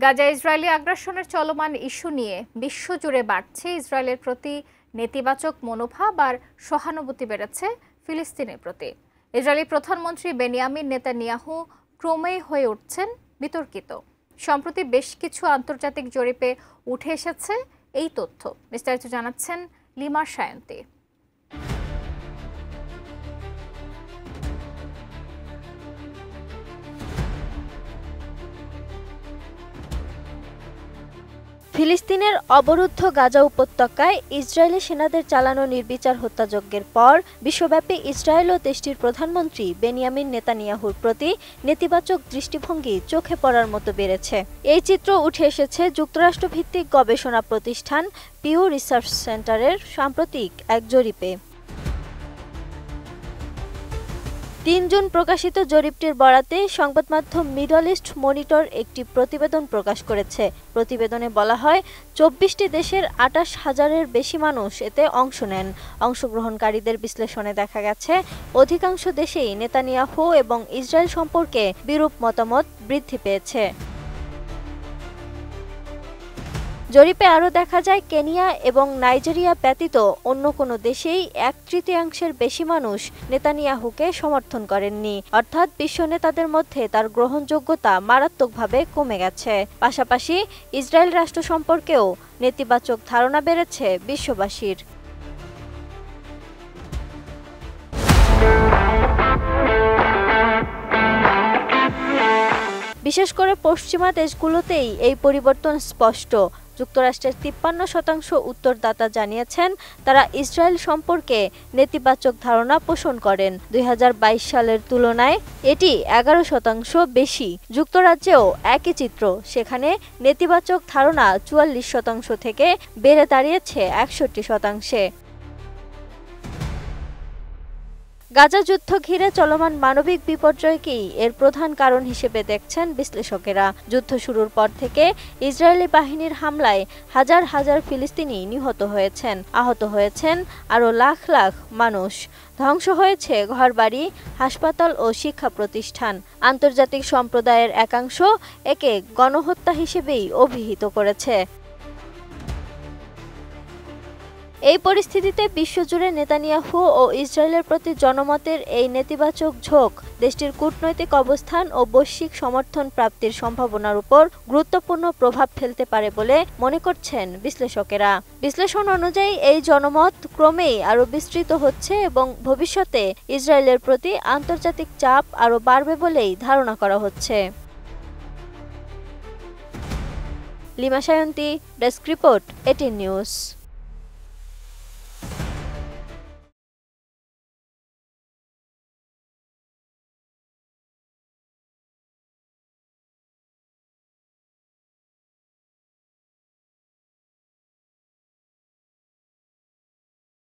গাজায় ইসরায়েলি আগ্রাসনের চলমান ইস্যু নিয়ে বিশ্বজুড়ে বাড়ছে ইসরায়েলের প্রতি নেতিবাচক মনোভাব আর সহানুভূতি বেড়েছে ফিলিস্তিনের প্রতি। ইসরায়েলি প্রধানমন্ত্রী বেনিয়ামিন নেতানিয়াহু ক্রমেই হয়ে উঠছেন বিতর্কিত। সম্প্রতি বেশ কিছু আন্তর্জাতিক জরিপে উঠে এসেছে এই তথ্য। বিস্তারিত জানাচ্ছেন লিমা সায়ন্তী। ফিলিস্তিনের অবরুদ্ধ গাজা উপত্যকায় ইসরায়েলি সেনাদের চালানো নির্বিচার হত্যাযজ্ঞের পর বিশ্বব্যাপী ইসরায়েল ও দেশটির প্রধানমন্ত্রী বেনিয়ামিন নেতানিয়াহুর প্রতি নেতিবাচক দৃষ্টিভঙ্গি চোখে পড়ার মতো বেড়েছে। এই চিত্র উঠে এসেছে যুক্তরাষ্ট্রভিত্তিক গবেষণা প্রতিষ্ঠান পিউ রিসার্চ সেন্টারের সাম্প্রতিক এক জরিপে। ৩ জুন প্রকাশিত জরিপটির বরাতে সংবাদমাধ্যম মিডল ইস্ট মনিটর একটি প্রতিবেদন প্রকাশ করেছে। প্রতিবেদনে বলা হয় ২৪টি দেশের ২৮,০০০-এর বেশি মানুষ এতে অংশ নেন। অংশগ্রহণকারীদের বিশ্লেষণে দেখা গেছে অধিকাংশ দেশেই নেতানিয়াহু এবং ইসরায়েল সম্পর্কে বিরূপ মতামত বৃদ্ধি পেয়েছে। জরিপে আরও দেখা যায় কেনিয়া এবং নাইজেরিয়া ব্যতীত অন্য কোনো দেশেই ১/৩ বেশি মানুষ নেতানিয়াহুকে সমর্থন করেননি। অর্থাৎ বিশ্ব নেতাদের মধ্যে তার গ্রহণযোগ্যতা মারাত্মকভাবে কমে গেছে। পাশাপাশি ইসরায়েল রাষ্ট্র সম্পর্কেও নেতিবাচক ধারণা বেড়েছে বিশ্ববাসীর। বিশেষ করে পশ্চিমা দেশগুলোতেই এই পরিবর্তন স্পষ্ট। যুক্তরাষ্ট্রের ৫৩% উত্তরদাতা জানিয়েছেন তারা ইসরায়েল সম্পর্কে নেতিবাচক ধারণা পোষণ করেন। ২০২২ সালের তুলনায় এটি ১১% বেশি। যুক্তরাজ্যেও একই চিত্র, সেখানে নেতিবাচক ধারণা ৪৪% থেকে বেড়ে দাঁড়িয়েছে ৬১%। গাজা যুদ্ধ ঘিরে চলমান মানবিক বিপর্যয়কেই এর প্রধান কারণ হিসেবে দেখছেন বিশ্লেষকেরা। যুদ্ধ শুরুর পর থেকে ইসরায়েলি বাহিনীর হামলায় হাজার হাজার ফিলিস্তিনি নিহত হয়েছেন, আহত হয়েছেন আরও লাখ লাখ মানুষ। ধ্বংস হয়েছে ঘরবাড়ি, হাসপাতাল ও শিক্ষা প্রতিষ্ঠান। আন্তর্জাতিক সম্প্রদায়ের একাংশ একে গণহত্যা হিসেবেই অভিহিত করেছে। এই পরিস্থিতিতে বিশ্বজুড়ে নেতানিয়াহু ও ইসরায়েলের প্রতি জনমতের এই নেতিবাচক ঝোঁক দেশটির কূটনৈতিক অবস্থান ও বৈশ্বিক সমর্থন প্রাপ্তির সম্ভাবনার উপর গুরুত্বপূর্ণ প্রভাব ফেলতে পারে বলে মনে করছেন বিশ্লেষকেরা। বিশ্লেষণ অনুযায়ী এই জনমত ক্রমেই আরও বিস্তৃত হচ্ছে এবং ভবিষ্যতে ইসরায়েলের প্রতি আন্তর্জাতিক চাপ আরও বাড়বে বলেই ধারণা করা হচ্ছে। Lima Sayanti, desk report, 18 news.